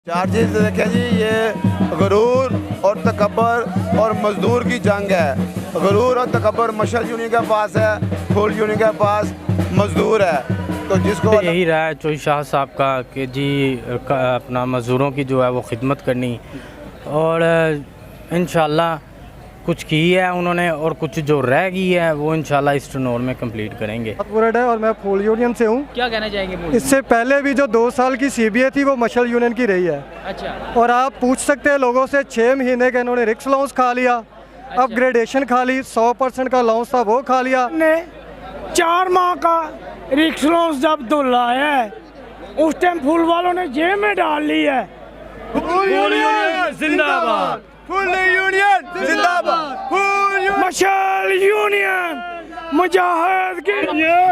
Charges देखें जी, ये गरूर और तकब्बर और मजदूर की जंग है। गरूर और तकब्बर मशल यूनियन के पास है, फुल यूनियन के पास मजदूर है। तो जिसको यही रहा है चोई शाह साहब का कि जी अपना मज़दूरों की जो है वो खिदमत करनी और इंशाल्लाह कुछ की है उन्होंने और कुछ जो रह गई है वो इंशाल्लाह इस टर्नओवर में कंप्लीट करेंगे। वर्ड है और मैं फुल यूनियन से हूँ। क्या कहना चाहेंगे? इससे पहले भी जो 2 साल की CBA थी वो मशल यूनियन की रही है। अच्छा। और आप पूछ सकते हैं लोगों से 6 महीने का इन्होंने रिक्स अलाउंस खा लिया, अपग्रेडेशन खा ली, 100% का अलाउंस था वो खा लिया। ने 4 माह का रिक्स अलाउंस जब लाया है उस टाइम फुल वालों ने जेब में डाल ली है। फुल यूनियन जिंदाबाद, फुल यूनियन जिंदाबाद, मशल यूनियन मुजाहिद की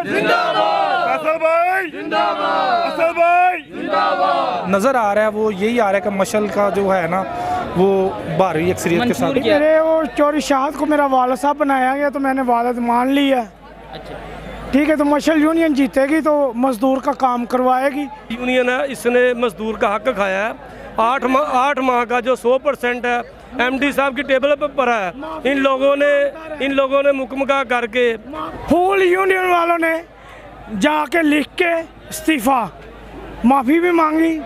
जिंदाबाद, असल भाई जिंदाबाद, असल भाई जिंदाबाद। नज़र आ रहा है वो यही आ रहा है कि मशल का जो है ना वो भारी अक्सरियत के साथ मेरे वो चोरी शाहद को मेरा वालिद साहब बनाया गया तो मैंने वालिद मान ली है। अच्छा ठीक है, तो मशल यूनियन जीतेगी तो मजदूर का काम करवाएगी। यूनियन है, इसने मजदूर का हक खाया है। 8 माह का जो 100% है MD साहब की टेबल पर है। इन लोगों ने मुकमगा करके फुल यूनियन वालों ने जाके लिख के इस्तीफा माफ़ी भी मांगी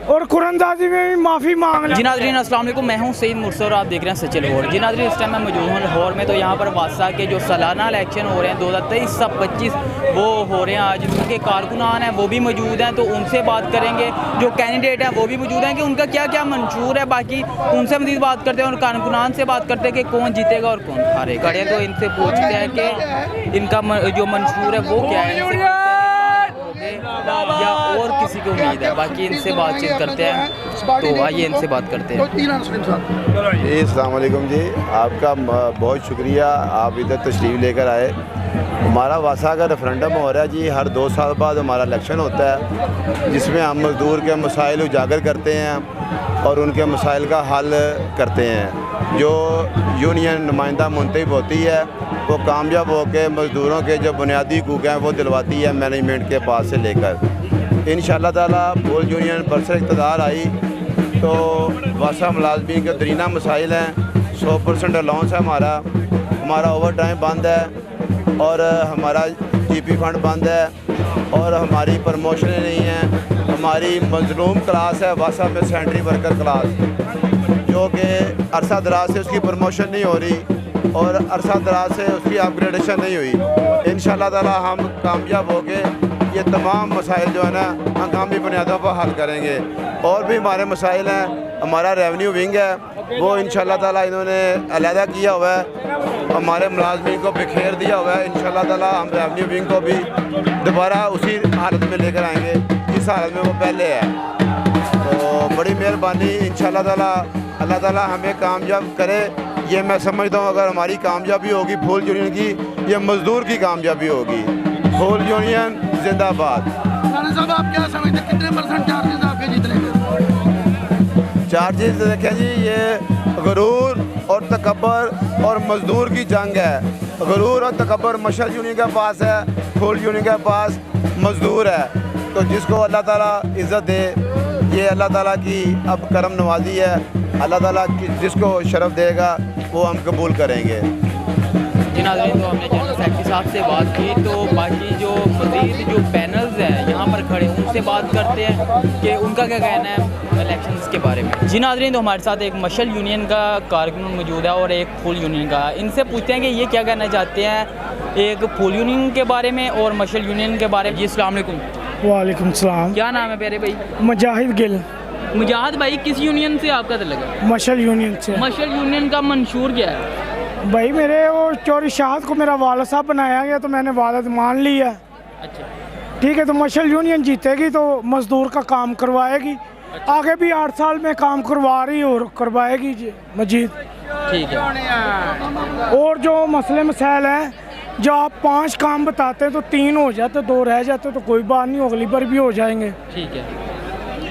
और कुरंदाजी में भी माफ़ी मांग ली। जी नाज़रीन अस्सलाम वालेकुम, मैं हूं सईद मुर्सद और आप देख रहे हैं सचिल लाहौर। जी नाज़रीन, इस टाइम मैं मौजूद हूं लाहौर में। तो यहां पर वासा के जो सालाना इलेक्शन हो रहे हैं 2023-25 वो हो रहे हैं। आज उनके कारकुनान हैं वो भी मौजूद हैं, तो उनसे बात करेंगे। जो कैंडिडेट हैं वो भी मौजूद हैं कि उनका क्या क्या मंशूर है। बाकी उनसे मज़ीद बात करते हैं और कारकुनान से बात करते हैं कि कौन जीतेगा और कौन हारेगा। तो इनसे पूछते हैं कि इनका जो मंशूर है वो क्या है या और किसी को उम्मीद है। बाकी इनसे बातचीत करते हैं, तो आइए इनसे बात करते हैं। जी अस्सलाम वालेकुम जी, आपका बहुत शुक्रिया, आप इधर तशरीफ़ लेकर आए। हमारा वासा का रेफरेंडम हो रहा है जी, हर 2 साल बाद हमारा इलेक्शन होता है जिसमें हम मज़दूर के मसाइल उजागर करते हैं और उनके मसाइल का हल करते हैं। जो यूनियन नुमाइंदा मुंतखब होती है वो कामयाब होकर मज़दूरों के जो बुनियादी हकूक़ हैं वो दिलवाती है मैनेजमेंट के पास से लेकर। इंशाअल्लाह ताला फुल यूनियन बरसर इक़्तिदार आई तो वासा मुलाज़मीन के दरीना मसाइल हैं। 100% अलाउंस है हमारा ओवर टाइम बंद है और हमारा GP फंड बंद है और हमारी प्रमोशनें नहीं हैं। हमारी मजलूम क्लास है वासा में सेंट्री वर्कर क्लास, जो कि अरसा दराज से उसकी प्रमोशन नहीं हो रही और अरसा दराज से उसकी अपग्रेडेशन नहीं हुई। इंशाअल्लाह ताला हम कामयाब होके ये तमाम मसाइल जो है ना हंगामी बुनियादों पर हल करेंगे। और भी हमारे मसाइल हैं, हमारा रेवन्यू विंग है वो इंशाअल्लाह ताला इन्होंने अलहदा किया हुआ है, हमारे मुलाजमीन को बिखेर दिया हुआ है। इंशाअल्लाह ताला हम रेवन्यू विंग को भी दोबारा उसी हालत में लेकर आएंगे जिस हालत में वो पहले है। तो बड़ी मेहरबानी, इंशाअल्लाह ताला अल्लाह ताला हमें कामयाब करे। ये मैं समझता हूँ अगर हमारी कामयाबी होगी फुल यूनियन की, ये मज़दूर की कामयाबी होगी। फुल यूनियन जिंदाबाद। साहब आप क्या समझते हैं कितने % चार्जेस आपके जीतने में? चार्जेस देखें जी, ये गरूर और तकब्बर और मजदूर की जंग है। गरूर और तकब्बर मशल यूनियन के पास है, फुल यूनियन के पास मजदूर है। तो जिसको अल्लाह ताला इज़्ज़त दे, ये अल्लाह ताला की अब करम नवाजी है। अल्लाह ताला जिसको शरफ देगा वो हम कबूल करेंगे। जी नाज़रीन, तो हमने जनरल सेक्रेटरी साहब से बात की, तो बाकी जो मज़ीद जो पैनल्स हैं यहाँ पर खड़े उनसे बात करते हैं कि उनका क्या कहना है इलेक्शंस के बारे में। जी नाज़रीन, तो हमारे साथ एक मशल यूनियन का कारकुन मौजूद है और एक फुल यूनियन का। इनसे पूछते हैं कि ये क्या कहना चाहते हैं एक फुल यूनियन के बारे में और मशल यूनियन के बारे में। जी अस्सलाम वालेकुम। वालेकुम सलाम। क्या नाम है प्यारे भाई? मुजाहिद गिल। मुजाहिद भाई, किस यूनियन से आपका तल्लुक है? मशल यूनियन से। मशल यूनियन का मंशूर क्या है? भाई मेरे वो चोरी शाहद को मेरा वालिद साहब बनाया गया तो मैंने वालिद मान ली है। अच्छा ठीक है, तो मशल यूनियन जीतेगी तो मजदूर का काम करवाएगी। आगे भी 8 साल में काम करवा रही और करवाएगी जी मजीद। ठीक है। और जो मसले मसाइल हैं, जो आप 5 काम बताते हैं तो 3 हो जाते, 2 रह जाते तो कोई बात नहीं, अगली बार भी हो जाएंगे। ठीक है,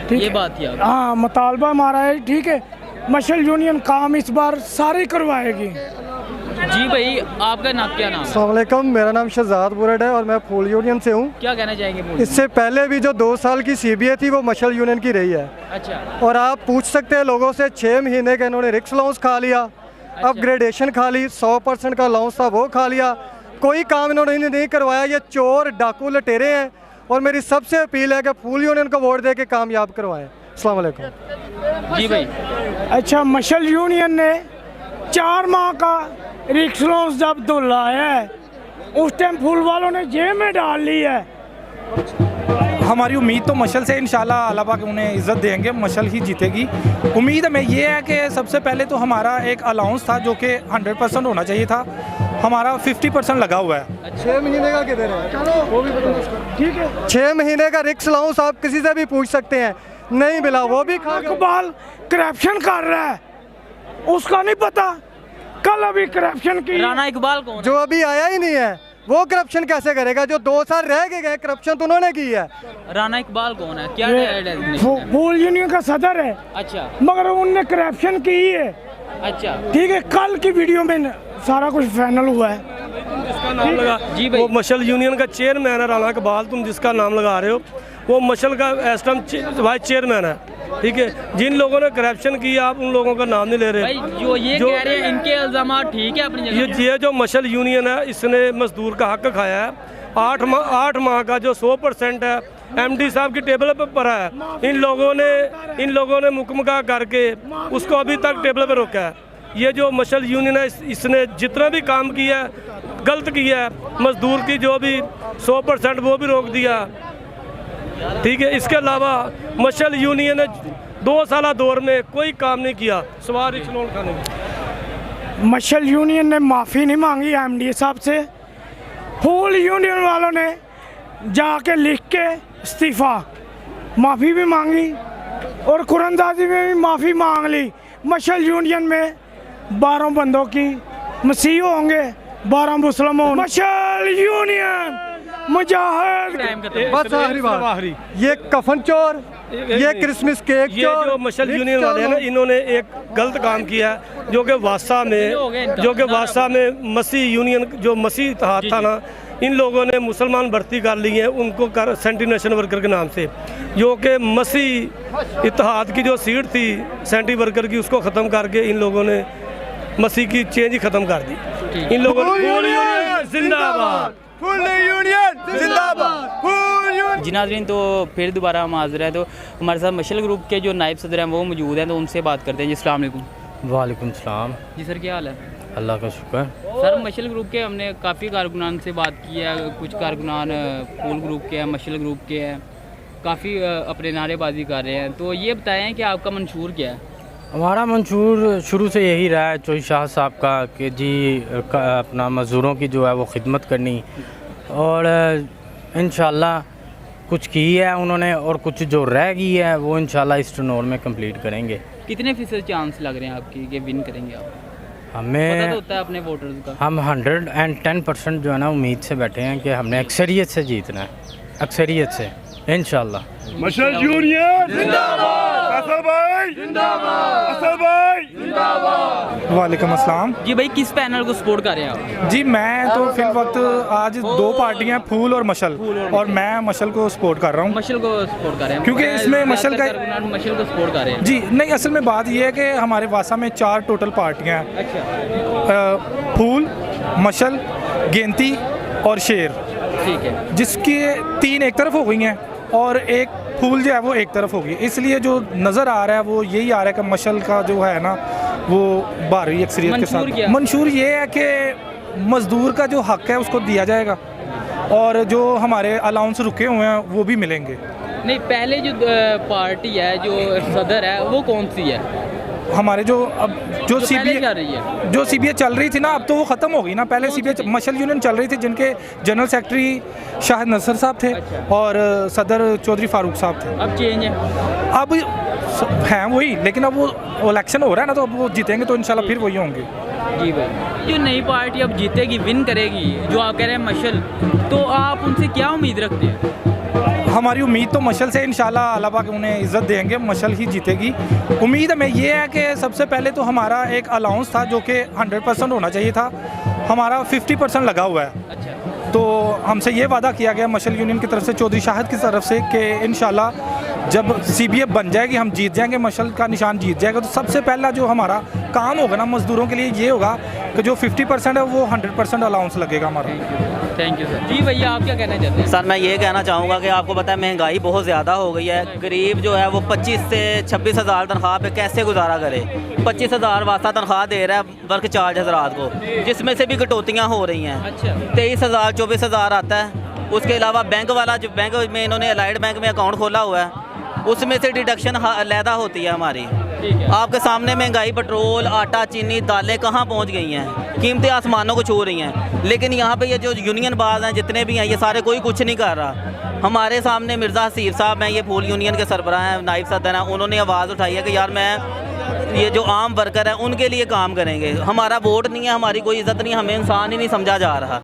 ठीक ये है? बात थी। हाँ, मुतालबा हमारा है। ठीक है, मशल यूनियन काम इस बार सारे करवाएगी। जी भाई, आपका नाम क्या नाम है? अस्सलाम वालेकुम, मेरा नाम शहजाद बुरड है और मैं फूल यूनियन से हूँ। क्या कहना चाहेंगे बोलिए। इससे पहले भी जो 2 साल की CBA थी वो मशल यूनियन की रही है। अच्छा, और आप पूछ सकते हैं लोगों से 6 महीने का इन्होंने रिक्स अलाउंस खा लिया, अपग्रेडेशन खा ली, 100% का अलाउंस था वो खा लिया, कोई काम इन्होंने नहीं करवाया। ये चोर डाकू लटेरे हैं और मेरी सबसे अपील है कि फूल यूनियन को वोट दे के कामयाब करवाएं। अस्सलाम वालेकुम। जी भाई, अच्छा, मशल यूनियन ने 4 माह का रिक्स अलाउंस जब दिलाया है उस टाइम फूल वालों ने जेब में डाल ली है। हमारी उम्मीद तो मशल से इंशाल्लाह अल्लाह पाक उन्हें इज़्ज़त देंगे, मशल ही जीतेगी। उम्मीद हमें ये है कि सबसे पहले तो हमारा एक अलाउंस था जो कि 100% होना चाहिए था, हमारा 50% लगा हुआ है। 6 महीने का किधर है? चलो वो भी ठीक है। 6 महीने का रिक्स अलाउंस आप किसी से भी पूछ सकते हैं, नहीं मिला वो भी खा गए। इकबाल करप्शन कर रहा है, उसका नहीं पता। कल अभी करप्शन की राना इकबाल कौन है? जो अभी आया ही नहीं है वो करप्शन कैसे करेगा? जो 2 साल रह के गए करप्शन तो उन्होंने की है। राना इकबाल कौन है? क्या ये designation है? फूल यूनियन का सदर है, अच्छा मगर उनने करप्शन की है। अच्छा, ठीक है, कल की वीडियो में सारा कुछ फाइनल हुआ है। जिसका नाम लगा जी भाई। वो मशल यूनियन का चेयरमैन है राना इकबाल, तुम जिसका नाम लगा रहे हो वो मशल का इस टाइम वाइस चेयरमैन है। ठीक है, जिन लोगों ने करप्शन किया आप उन लोगों का नाम नहीं ले रहे। भाई जो ये कह रहे हैं इनके इल्जाम ठीक है अपनी जगह। ये जो मशल यूनियन है इसने मजदूर का हक खाया है। 8 माह का जो 100% है MD साहब की टेबल पर पड़ा है, इन लोगों ने मुकमगा करके उसको अभी तक टेबल पर रोका है। ये जो मशल यूनियन है इसने जितना भी काम किया है गलत किया है, मजदूर की जो भी 100% वो भी रोक दिया। ठीक है, इसके अलावा मशल यूनियन ने 2 साल दौर में कोई काम नहीं किया सवार रिक्स लोन खाने में। मशल यूनियन ने माफ़ी नहीं मांगी MD साहब से। फूल यूनियन वालों ने जाके लिख के इस्तीफ़ा माफ़ी भी मांगी और कुरंदाजी में भी माफ़ी मांग ली। मशल यूनियन में 12 बंदों की मसीह होंगे, 12 मुस्लिम होंगे। मशल यूनियन मुजाहिद। बस आखिरी बात, ये कफन चोर, ये क्रिसमस केक ये जो मशल यूनियन वाले हैं ना, इन्होंने एक गलत काम किया है जो कि वासा में मसीह यूनियन जो मसीह इत्तेहाद था ना, इन लोगों ने मुसलमान भर्ती कर लिए हैं उनको कर सेंट्री नेशनल वर्कर के नाम से, जो कि मसीह इत्तेहाद की जो सीट थी सेंट्री वर्कर की उसको ख़त्म करके इन लोगों ने मसीह की चेंज ही ख़त्म कर दी। इन लोगों ने जिंदाबाद जी नाज़रीन, तो फिर दोबारा हम हाज़िर हैं। तो हमारे साथ मशल ग्रुप के जो नायब सदर हैं वो मौजूद हैं, तो उनसे बात करते हैं। जी अस्सलाम वालेकुम। वालेकुम सलाम। जी सर, क्या हाल है? अल्लाह का शुक्र। सर, मशल ग्रुप के हमने काफ़ी कारकुनान से बात की है, कुछ कारकुनान फूल ग्रुप के हैं, मशल ग्रुप के हैं, काफ़ी अपने नारेबाजी कर रहे हैं। तो ये बताएं कि आपका मंशूर क्या है? हमारा मंशूर शुरू से यही रहा है चोई शाह साहब का कि जी अपना मज़दूरों की जो है वो खिदमत करनी, और इंशाल्लाह कुछ की है उन्होंने और कुछ जो रह गई है वो इंशाल्लाह इस टर्नओवर में कंप्लीट करेंगे। कितने फ़ीसद चांस लग रहे हैं आपकी कि विन करेंगे आप? पता तो हमें होता है अपने वोटर्स का। हम 110% जो है ना उम्मीद से बैठे हैं कि हमने अक्सरियत से जीतना है, अक्सरियत से इंशाल्लाह। मशल यूनियन जिंदाबाद, असल भाई जिंदाबाद, असल भाई जिंदाबाद। वालेकुम अस्सलाम। जी भाई, किस पैनल को सपोर्ट कर रहे हैं आप? जी मैं तो फिल वक्त आज 2 पार्टियां फूल और मशल, और मैं मशल को सपोर्ट कर रहा हूँ मशल को सपोर्ट कर रहे हैं क्योंकि इसमें मशल का मशल को सपोर्ट कर रहे हैं। जी नहीं, असल में बात यह है कि हमारे वासा में 4 टोटल पार्टियां हैं, अच्छा, फूल, मशल, गेंती और शेर, ठीक है। जिसकी 3 एक तरफ हो गई हैं और एक फूल जो है वो एक तरफ होगी। इसलिए जो नज़र आ रहा है वो यही आ रहा है कि मशल का जो है ना वो भारी अक्सरियत के साथ मंशूर ये है कि मज़दूर का जो हक है उसको दिया जाएगा और जो हमारे अलाउंस रुके हुए हैं वो भी मिलेंगे। नहीं, पहले जो पार्टी है जो सदर है वो कौन सी है? हमारे जो अब जो पहले चल रही है, जो CBA चल रही थी ना, अब तो वो ख़त्म हो गई ना। पहले CBA मशल यूनियन चल रही थी जिनके जनरल सेक्रेटरी शाहिद नसर साहब थे और सदर चौधरी फारूक साहब थे। अब चेंज है, अब हैं वही, लेकिन अब वो इलेक्शन हो रहा है ना, तो अब वो जीतेंगे तो इंशाल्लाह फिर वही होंगे। जी भाई, जो नई पार्टी अब जीतेगी, विन करेगी, जो आप कह रहे हैं मशल, तो आप उनसे क्या उम्मीद रखते हैं? हमारी उम्मीद तो मशल से इंशाल्लाह अल्लाह पाक उन्हें इज़्ज़त देंगे, मशल ही जीतेगी। उम्मीद हमें ये है कि सबसे पहले तो हमारा एक अलाउंस था जो कि 100% होना चाहिए था, हमारा 50% लगा हुआ है। अच्छा, तो हमसे ये वादा किया गया मशल यूनियन की तरफ से, चौधरी शाहिद की तरफ से, कि इंशाल्लाह जब CBF बन जाएगी, हम जीत जाएंगे, मशल का निशान जीत जाएगा, तो सबसे पहला जो हमारा काम होगा ना मज़दूरों के लिए ये होगा कि जो 50% है वो 100% अलाउंस लगेगा हमारा। Thank you sir. जी भैया, आप क्या कहना चाहते हैं? सर मैं ये कहना चाहूँगा कि आपको पता है महंगाई बहुत ज़्यादा हो गई है। गरीब जो है वो 25 से 26 हज़ार तनख्वाह पे कैसे गुजारा करे। 25 हज़ार वास्ता तनख्वाह दे रहा है वर्क चार्ज हज़रात को, जिसमें से भी कटौतियाँ हो रही हैं। अच्छा, 23 हज़ार 24 हज़ार आता है। उसके अलावा बैंक वाला, जो बैंक में इन्होंने अलाइड बैंक में अकाउंट खोला हुआ है, उसमें से डिडक्शन अलहदा होती है हमारी। ठीक है। आपके सामने महंगाई, पेट्रोल, आटा, चीनी, दालें कहाँ पहुँच गई हैं, कीमतें आसमानों को छू रही हैं। लेकिन यहाँ पे ये जो यूनियन बाज हैं जितने भी हैं, ये सारे कोई कुछ नहीं कर रहा। हमारे सामने मिर्ज़ा हसीब साहब हैं, ये फूल यूनियन के सरबराह हैं, नाइब सदर हैं, उन्होंने आवाज़ उठाई है कि यार मैं ये जो आम वर्कर हैं उनके लिए काम करेंगे। हमारा वोट नहीं है, हमारी कोई इज़्ज़त नहीं है, हमें इंसान ही नहीं समझा जा रहा।